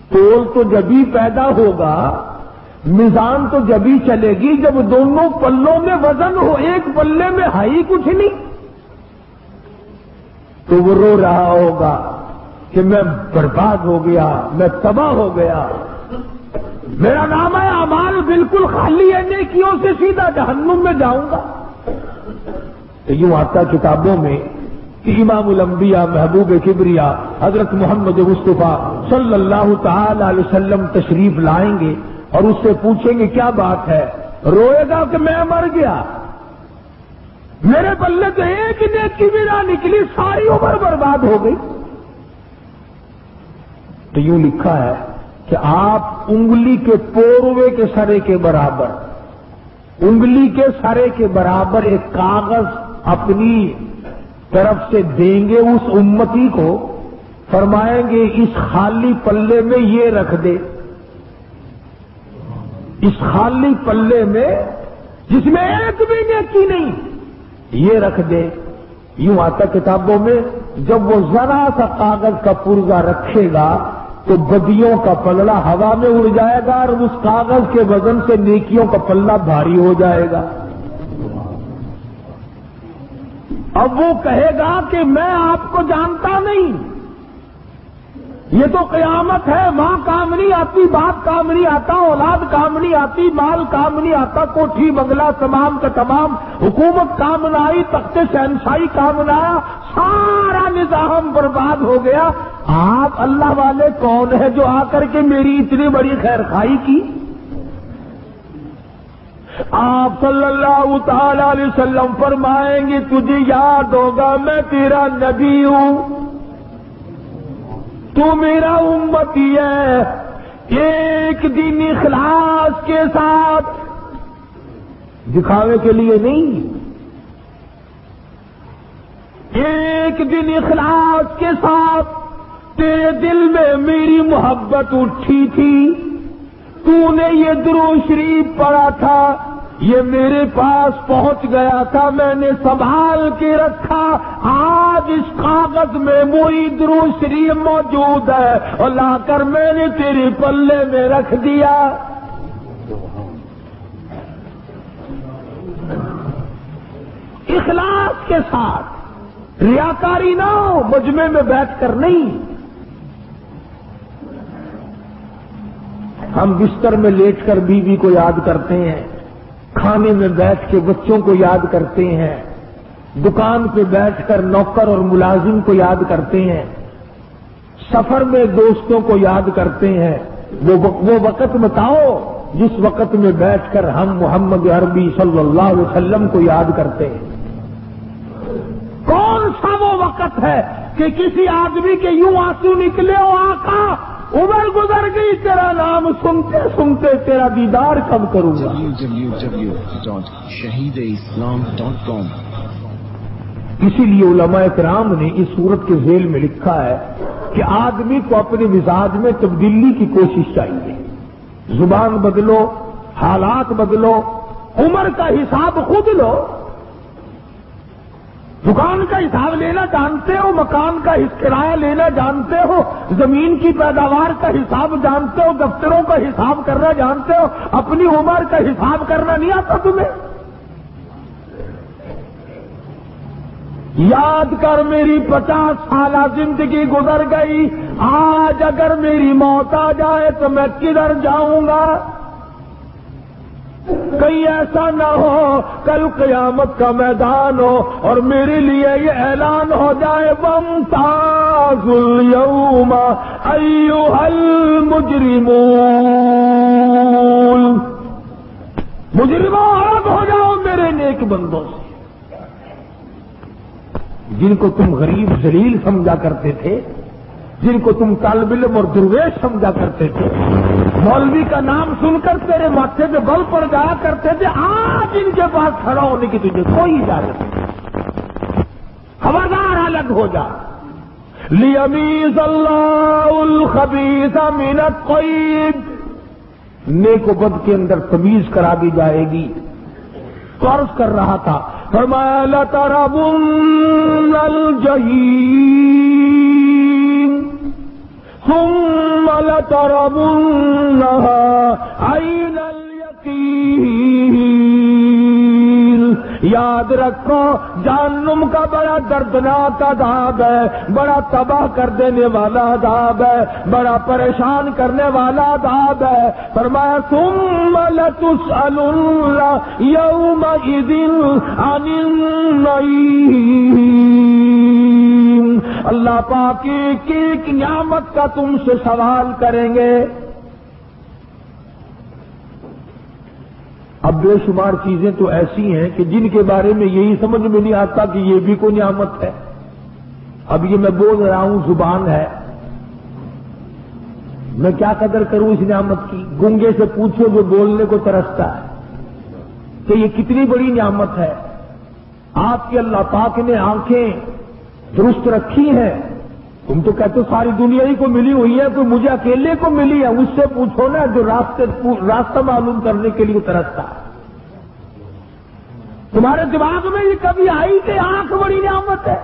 تول تو جبھی پیدا ہوگا, میزان تو جبھی چلے گی جب دونوں پلوں میں وزن ہو, ایک پلے میں ہے ہی کچھ نہیں. تو وہ رو رہا ہوگا کہ میں برباد ہو گیا, میں تباہ ہو گیا, میرا نام ہے اعمال بالکل خالی ہے, نیکیوں سے سیدھا جہنم میں جاؤں گا. تو یوں آتا کتابوں میں کہ امام الانبیاء محبوب کبریا حضرت محمد مصطفیٰ صلی اللہ تعالی علیہ وسلم تشریف لائیں گے اور اس سے پوچھیں گے کیا بات ہے, روئے گا کہ میں مر گیا، میرے پلے تو ایک نیکی بھی نہ نکلی، ساری عمر برباد ہو گئی۔ تو یوں لکھا ہے کہ آپ انگلی کے پوروے کے سرے کے برابر، انگلی کے سرے کے برابر ایک کاغذ اپنی طرف سے دیں گے اس امتی کو، فرمائیں گے اس خالی پلے میں یہ رکھ دے، اس خالی پلے میں جس میں ایک بھی نیکی نہیں یہ رکھ دے۔ یوں آتا کتابوں میں، جب وہ ذرا سا کاغذ کا پرزہ رکھے گا تو بدیوں کا پلڑا ہوا میں اڑ جائے گا اور اس کاغذ کے وزن سے نیکیوں کا پلہ بھاری ہو جائے گا۔ اب وہ کہے گا کہ میں آپ کو جانتا نہیں، یہ تو قیامت ہے، ماں کام نہیں آتی، باپ کام نہیں آتا، اولاد کام نہیں آتی، مال کام نہیں آتا، کوٹھی بنگلہ تمام کا تمام، حکومت کام نہ آئی، تخت شہنشاہی کام نہ آیا، سارا نظام برباد ہو گیا۔ آپ اللہ والے کون ہیں جو آ کر کے میری اتنی بڑی خیر خواہی کی؟ آپ صلی اللہ تعالی علیہ وسلم فرمائیں گے تجھے یاد ہوگا میں تیرا نبی ہوں، تو میرا امتی ہے، ایک دن اخلاص کے ساتھ، دکھاوے کے لیے نہیں، ایک دن اخلاص کے ساتھ تیرے دل میں میری محبت اٹھی تھی، تو نے یہ درود شریف پڑھا تھا، یہ میرے پاس پہنچ گیا تھا، میں نے سنبھال کے رکھا، آج اس کاغذ میں وہی درود شریف موجود ہے اور لا کر میں نے تیرے پلے میں رکھ دیا۔ اخلاص کے ساتھ، ریاکاری نہ ہو، مجمع میں بیٹھ کر نہیں۔ ہم بستر میں لیٹ کر بیوی کو یاد کرتے ہیں، کھانے میں بیٹھ کے بچوں کو یاد کرتے ہیں، دکان پہ بیٹھ کر نوکر اور ملازم کو یاد کرتے ہیں، سفر میں دوستوں کو یاد کرتے ہیں۔ وہ وقت بتاؤ جس وقت میں بیٹھ کر ہم محمد عربی صلی اللہ علیہ وسلم کو یاد کرتے ہیں۔ کون سا وہ وقت ہے کہ کسی آدمی کے یوں آنسو نکلے، او آقا عمر گزر گئی، تیرا نام سنتے سنتے تیرا دیدار کب کروں گا؟ www.shahideislam.com اسی لیے علماء کرام نے اس صورت کے ذیل میں لکھا ہے کہ آدمی کو اپنے مزاج میں تبدیلی کی کوشش چاہیے، زبان بدلو، حالات بدلو، عمر کا حساب خود لو۔ دکان کا حساب لینا جانتے ہو، مکان کا کرایہ لینا جانتے ہو، زمین کی پیداوار کا حساب جانتے ہو، دفتروں کا حساب کرنا جانتے ہو، اپنی عمر کا حساب کرنا نہیں آتا تمہیں؟ یاد کر میری 50 سالہ زندگی گزر گئی، آج اگر میری موت آ جائے تو میں کدھر جاؤں گا؟ کہیں ایسا نہ ہو کل قیامت کا میدان ہو اور میرے لیے یہ اعلان ہو جائے وامتازوا اليوم ایھا المجرمون، مجرموں الگ ہو جاؤ میرے نیک بندوں سے، جن کو تم غریب ذلیل سمجھا کرتے تھے، جن کو تم طالب علم اور درویش سمجھا کرتے تھے، مولوی کا نام سن کر تیرے ماتھے پہ بل پڑ جایا کرتے تھے، آج ان کے پاس کھڑا ہونے کی تجھے کوئی اجازت نہیں، خبردار الگ ہو جا۔ لیمیز اللہ الخبیث من الطیب، نیک و بد کے اندر تمیز کرا دی جائے گی۔ تو عرض کر رہا تھا، فرمایا لترون الجحیم ثم لترونها عین الیقین، یاد رکھو جہنم کا بڑا دردناک عذاب ہے، بڑا تباہ کر دینے والا عذاب ہے، بڑا پریشان کرنے والا عذاب ہے۔ فرمایا ثم لتسألن یومئذ عن النعیم، اللہ پاک ایک نعمت کا تم سے سوال کریں گے۔ اب بے شمار چیزیں تو ایسی ہیں کہ جن کے بارے میں یہی سمجھ میں نہیں آتا کہ یہ بھی کوئی نعمت ہے. اب یہ میں بول رہا ہوں، زبان ہے، میں کیا قدر کروں اس نعمت کی؟ گونگے سے پوچھو جو بولنے کو ترستا ہے کہ یہ کتنی بڑی نعمت ہے. آپ کے اللہ پاک نے آنکھیں درست رکھی ہیں، تم تو کہتے ہو ساری دنیا ہی کو ملی ہوئی ہے، کوئی مجھے اکیلے کو ملی ہے. اس سے پوچھو نا جو راستہ معلوم کرنے کے لیے ترستا ہے. تمہارے دماغ میں یہ کبھی آئی کہ آنکھ بڑی نعمت ہے؟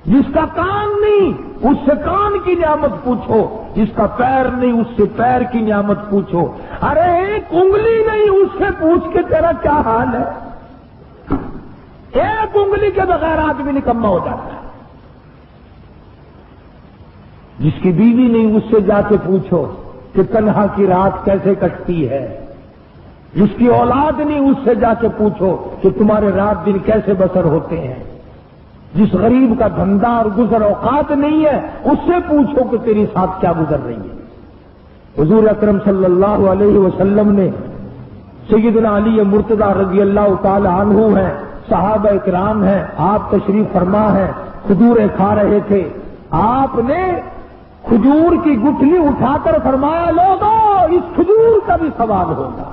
جس کا کان نہیں اس سے کان کی نعمت پوچھو، جس کا پیر نہیں اس سے پیر کی نعمت پوچھو. ارے ایک انگلی نہیں اس سے پوچھ کے تیرا کیا حال ہے؟ ایک انگلی کے بغیر آدمی نکما ہو جاتا ہے. جس کی بیوی نہیں اس سے جا کے پوچھو کہ تنہا کی رات کیسے کٹتی ہے. جس کی اولاد نہیں اس سے جا کے پوچھو کہ تمہارے رات دن کیسے بسر ہوتے ہیں. جس غریب کا دھندا اور گزر اوقات نہیں ہے اس سے پوچھو کہ تیری ساتھ کیا گزر رہی ہے. حضور اکرم صلی اللہ علیہ وسلم نے سیدنا علی مرتضی رضی اللہ تعالی عنہ ہیں، صحابہ کرام ہیں، آپ تشریف فرما ہیں، کھجوریں کھا رہے تھے. آپ نے کھجور کی گٹھلی اٹھا کر فرمایا، لوگوں اس کھجور کا بھی سوال ہوگا،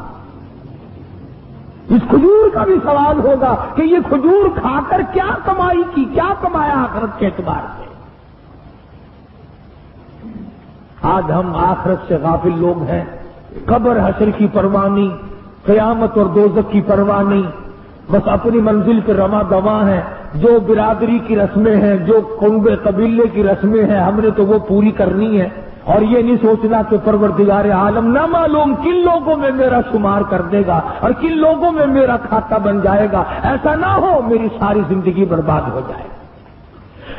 اس کھجور کا بھی سوال ہوگا کہ یہ کھجور کھا کر کیا کمائی کی، کیا کمایا آخرت کے اعتبار سے. آج ہم آخرت سے غافل لوگ ہیں. قبر حشر کی پرواہ نہیں، قیامت اور دوزخ کی پرواہ نہیں، بس اپنی منزل پہ رواں دواں ہیں. جو برادری کی رسمیں ہیں، جو قوم قبیلے کی رسمیں ہیں، ہم نے تو وہ پوری کرنی ہے. اور یہ نہیں سوچنا کہ پروردگار عالم نہ معلوم کن لوگوں میں میرا شمار کر دے گا اور کن لوگوں میں میرا کھاتہ بن جائے گا. ایسا نہ ہو میری ساری زندگی برباد ہو جائے.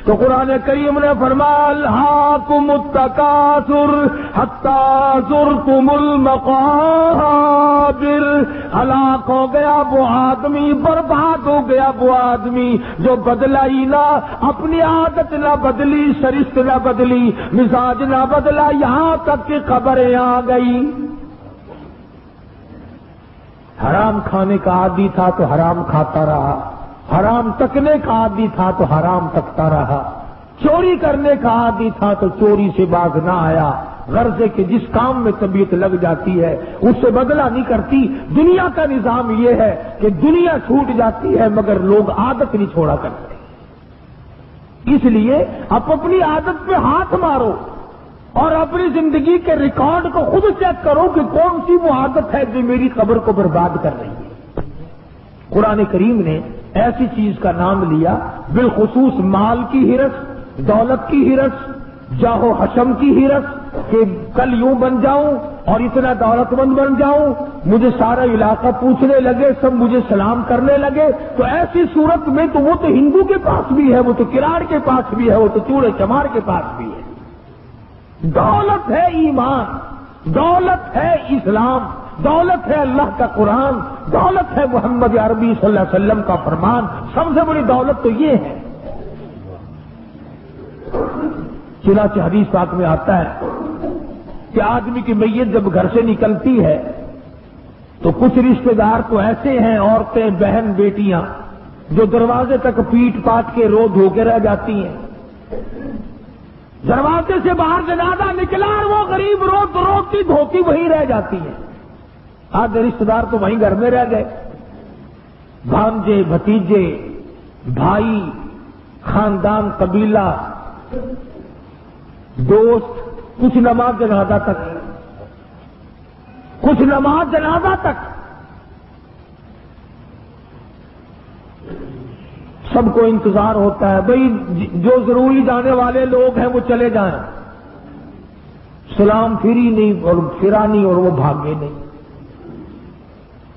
تو قرآن کریم نے فرمایا، الہاکم التکاثر حتی زرتم المقابر. ہلاک ہو گیا وہ آدمی، برباد ہو گیا وہ آدمی جو بدلا ہی نہ، اپنی عادت نہ بدلی، شرست نہ بدلی، مزاج نہ بدلا، یہاں تک کہ قبریں آ گئی. حرام کھانے کا عادی تھا تو حرام کھاتا رہا، حرام تکنے کا عادی تھا تو حرام تکتا رہا، چوری کرنے کا عادی تھا تو چوری سے باز نہ آیا. غرض ہے کہ جس کام میں طبیعت لگ جاتی ہے اس سے بدلہ نہیں کرتی. دنیا کا نظام یہ ہے کہ دنیا چھوٹ جاتی ہے مگر لوگ عادت نہیں چھوڑا کرتے. اس لیے اب اپنی عادت پہ ہاتھ مارو اور اپنی زندگی کے ریکارڈ کو خود چیک کرو کہ کون سی وہ عادت ہے جو میری قبر کو برباد کر رہی ہے. قرآن کریم نے ایسی چیز کا نام لیا، بالخصوص مال کی ہرس، دولت کی ہرس، جاہ و حشم کی ہرس، کہ کل یوں بن جاؤں اور اتنا دولت مند بن جاؤں، مجھے سارا علاقہ پوچھنے لگے، سب مجھے سلام کرنے لگے. تو ایسی صورت میں تو وہ تو ہندو کے پاس بھی ہے، وہ تو کراڑ کے پاس بھی ہے، وہ تو چوڑے چمار کے پاس بھی ہے. دولت ہے ایمان، دولت ہے اسلام، دولت ہے اللہ کا قرآن، دولت ہے محمد عربی صلی اللہ علیہ وسلم کا فرمان. سب سے بڑی دولت تو یہ ہے. چنانچہ حدیث پاک میں آتا ہے کہ آدمی کی میت جب گھر سے نکلتی ہے تو کچھ رشتہ دار تو ایسے ہیں، عورتیں، بہن، بیٹیاں، جو دروازے تک پیٹ پاٹ کے رو دھو کے رہ جاتی ہیں. دروازے سے باہر جنازہ نکلا اور وہ غریب روتی دھوتی وہیں رہ جاتی ہیں. آدھے رشتہ دار تو وہیں گھر میں رہ گئے، بھانجے، بھتیجے، بھائی، خاندان، قبیلہ، دوست، کچھ نماز جنازہ تک، کچھ نماز جنازہ تک. سب کو انتظار ہوتا ہے بھئی جو ضروری جانے والے لوگ ہیں وہ چلے جائیں. سلام پھری نہیں اور پھرا نہیں اور وہ بھاگے نہیں.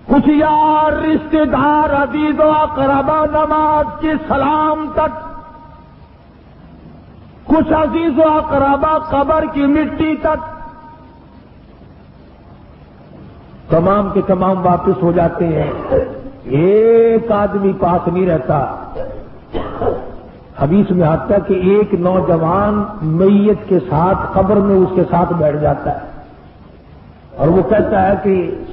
کچھ یار، رشتے دار، عزیز و اقربا نماز کے سلام تک، کچھ عزیز و اقربا قبر کی مٹی تک، تمام کے تمام واپس ہو جاتے ہیں. ایک آدمی پاس نہیں رہتا. حدیث میں آتا ہے کہ ایک نوجوان میت کے ساتھ قبر میں اس کے ساتھ بیٹھ جاتا ہے اور وہ کہتا ہے کہ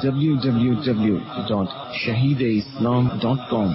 www.shahideislam.com